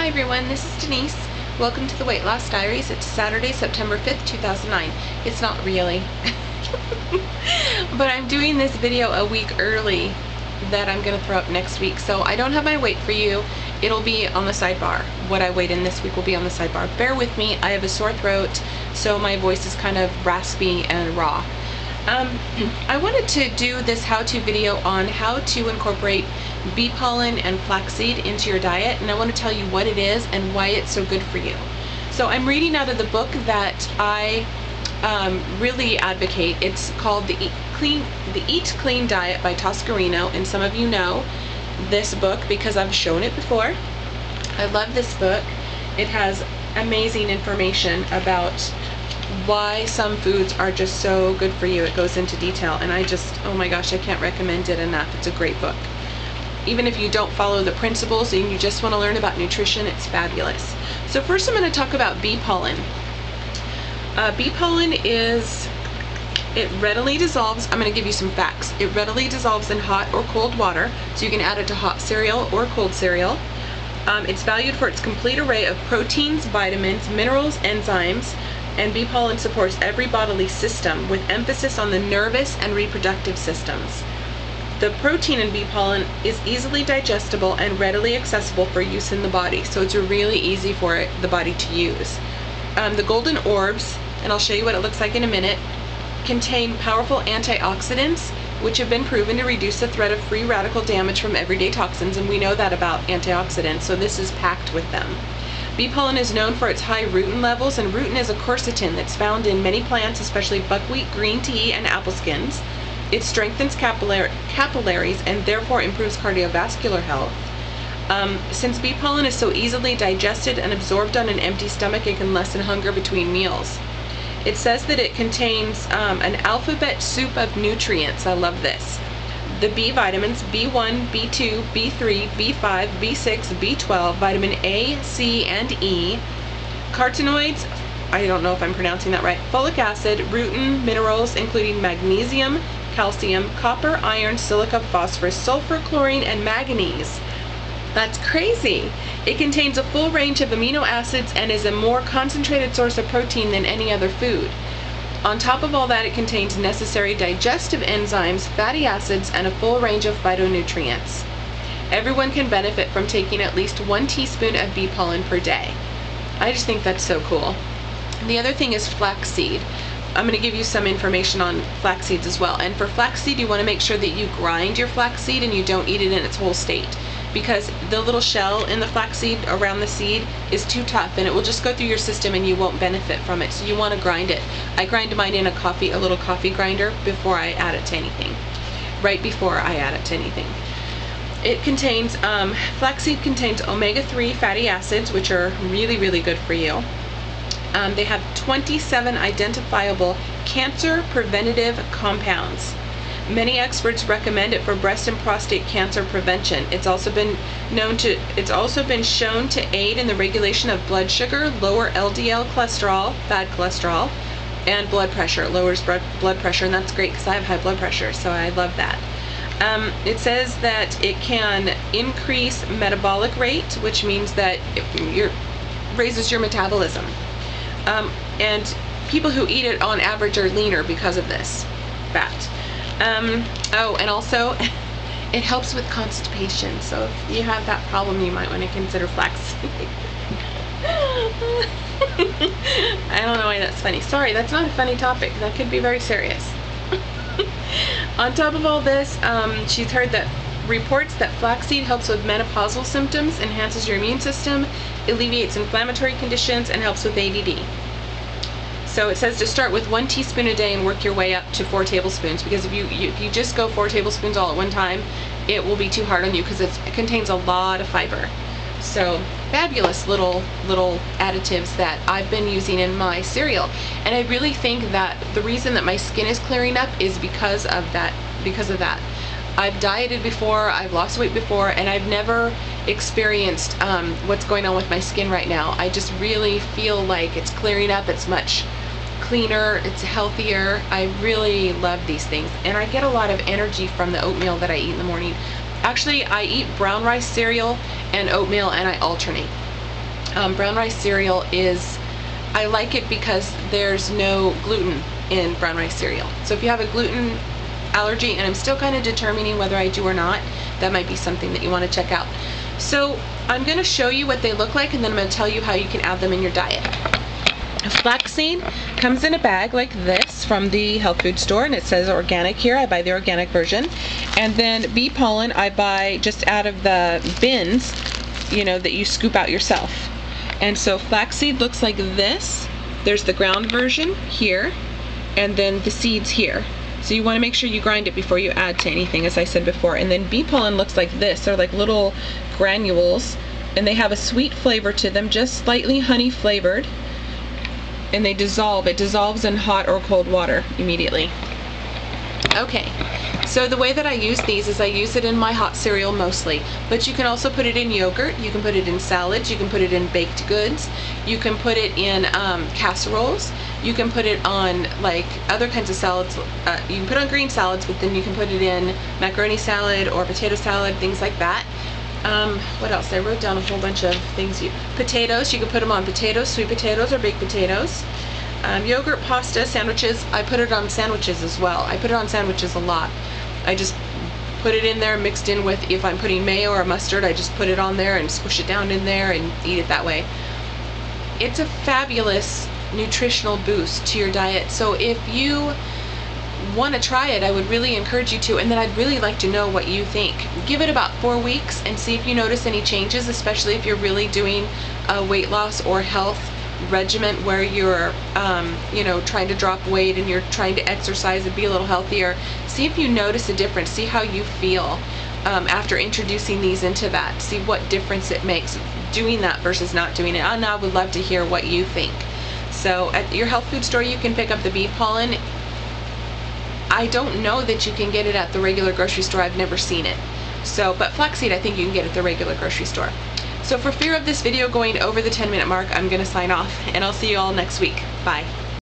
Hi everyone, this is Denise. Welcome to the Weight Loss Diaries. It's Saturday, September 5th, 2009. It's not really. But I'm doing this video a week early that I'm going to throw up next week. So I don't have my weight for you. It'll be on the sidebar. What I weighed in this week will be on the sidebar. Bear with me. I have a sore throat, so my voice is kind of raspy and raw. I wanted to do this how-to video on how to incorporate bee pollen and flaxseed into your diet, and I want to tell you what it is and why it's so good for you. So I'm reading out of the book that I really advocate. It's called the Eat Clean Diet by Toscarino, and some of you know this book because I've shown it before. I love this book. It has amazing information about why some foods are just so good for you. It goes into detail, and oh my gosh, I can't recommend it enough. It's a great book. Even if you don't follow the principles and you just want to learn about nutrition, it's fabulous. So first I'm going to talk about bee pollen. Bee pollen it readily dissolves. I'm going to give you some facts. It readily dissolves in hot or cold water, so you can add it to hot cereal or cold cereal. It's valued for its complete array of proteins, vitamins, minerals, enzymes, and bee pollen supports every bodily system with emphasis on the nervous and reproductive systems. The protein in bee pollen is easily digestible and readily accessible for use in the body, so it's really easy for the body to use. The golden orbs, and I'll show you what it looks like in a minute, contain powerful antioxidants which have been proven to reduce the threat of free radical damage from everyday toxins, and we know that about antioxidants, so this is packed with them. Bee pollen is known for its high rutin levels, and rutin is a quercetin that's found in many plants, especially buckwheat, green tea, and apple skins. It strengthens capillaries and therefore improves cardiovascular health. Since bee pollen is so easily digested and absorbed on an empty stomach, it can lessen hunger between meals. It says that it contains an alphabet soup of nutrients. I love this. The B vitamins, B1, B2, B3, B5, B6, B12, vitamin A, C, and E, carotenoids, I don't know if I'm pronouncing that right, folic acid, rutin, minerals including magnesium, calcium, copper, iron, silica, phosphorus, sulfur, chlorine, and manganese. That's crazy. It contains a full range of amino acids and is a more concentrated source of protein than any other food. On top of all that, it contains necessary digestive enzymes, fatty acids, and a full range of phytonutrients. Everyone can benefit from taking at least 1 teaspoon of bee pollen per day. I just think that's so cool. The other thing is flaxseed. I'm going to give you some information on flax seeds as well. And for flaxseed, you want to make sure that you grind your flaxseed and you don't eat it in its whole state, because the little shell in the flaxseed around the seed is too tough and it will just go through your system and you won't benefit from it. So you want to grind it. I grind mine in a little coffee grinder before I add it to anything. Right before I add it to anything. It contains, flaxseed contains omega-3 fatty acids, which are really, really good for you. They have 27 identifiable cancer preventative compounds. Many experts recommend it for breast and prostate cancer prevention. It's also been shown to aid in the regulation of blood sugar, lower LDL cholesterol, bad cholesterol, and blood pressure. Lowers blood pressure, and that's great because I have high blood pressure, so I love that. It says that it can increase metabolic rate, which means that it raises your metabolism. And people who eat it on average are leaner because of this fat. Oh, and also it helps with constipation, so if you have that problem, you might want to consider flaxseed. I don't know why that's funny. Sorry, that's not a funny topic. That could be very serious. On top of all this, she's heard that reports that flaxseed helps with menopausal symptoms, enhances your immune system, alleviates inflammatory conditions, and helps with ADD. So it says to start with 1 teaspoon a day and work your way up to 4 tablespoons, because if you just go 4 tablespoons all at one time, it will be too hard on you because it contains a lot of fiber. So fabulous little additives that I've been using in my cereal, and I really think that the reason that my skin is clearing up is because of that. I've dieted before, I've lost weight before, and I've never experienced what's going on with my skin right now. I just really feel like it's clearing up, it's much cleaner, it's healthier. I really love these things, and I get a lot of energy from the oatmeal that I eat in the morning. Actually, I eat brown rice cereal and oatmeal, and I alternate. Brown rice cereal is, I like it because there's no gluten in brown rice cereal. So if you have a gluten allergy, and I'm still kind of determining whether I do or not, that might be something that you want to check out. So I'm going to show you what they look like, and then I'm going to tell you how you can add them in your diet. Flaxseed comes in a bag like this from the health food store, and it says organic here. I buy the organic version. And then bee pollen I buy just out of the bins, you know, that you scoop out yourself. And so flaxseed looks like this. There's the ground version here, and then the seeds here. So you want to make sure you grind it before you add to anything, as I said before. And then bee pollen looks like this. They're like little granules, and they have a sweet flavor to them, just slightly honey flavored. And they dissolve. It dissolves in hot or cold water immediately. Okay, so the way that I use these is I use it in my hot cereal mostly, but you can also put it in yogurt, you can put it in salads, you can put it in baked goods, you can put it in casseroles, you can put it on like other kinds of salads. You can put it on green salads, but then you can put it in macaroni salad or potato salad, things like that. What else? I wrote down a whole bunch of things. Potatoes, you can put them on potatoes, sweet potatoes or baked potatoes. Yogurt, pasta, sandwiches, I put it on sandwiches as well. I put it on sandwiches a lot. I just put it in there mixed in with, if I'm putting mayo or mustard, I just put it on there and squish it down in there and eat it that way. It's a fabulous nutritional boost to your diet. So if you want to try it, I would really encourage you to, and then I'd really like to know what you think. Give it about 4 weeks and see if you notice any changes, especially if you're really doing a weight loss or health regimen where you're you know, trying to drop weight and you're trying to exercise and be a little healthier. See if you notice a difference. See how you feel after introducing these into that. See what difference it makes doing that versus not doing it. And I would love to hear what you think. So at your health food store you can pick up the bee pollen. I don't know that you can get it at the regular grocery store. I've never seen it. So, but flaxseed I think you can get at the regular grocery store. So for fear of this video going over the 10-minute mark, I'm going to sign off, and I'll see you all next week. Bye.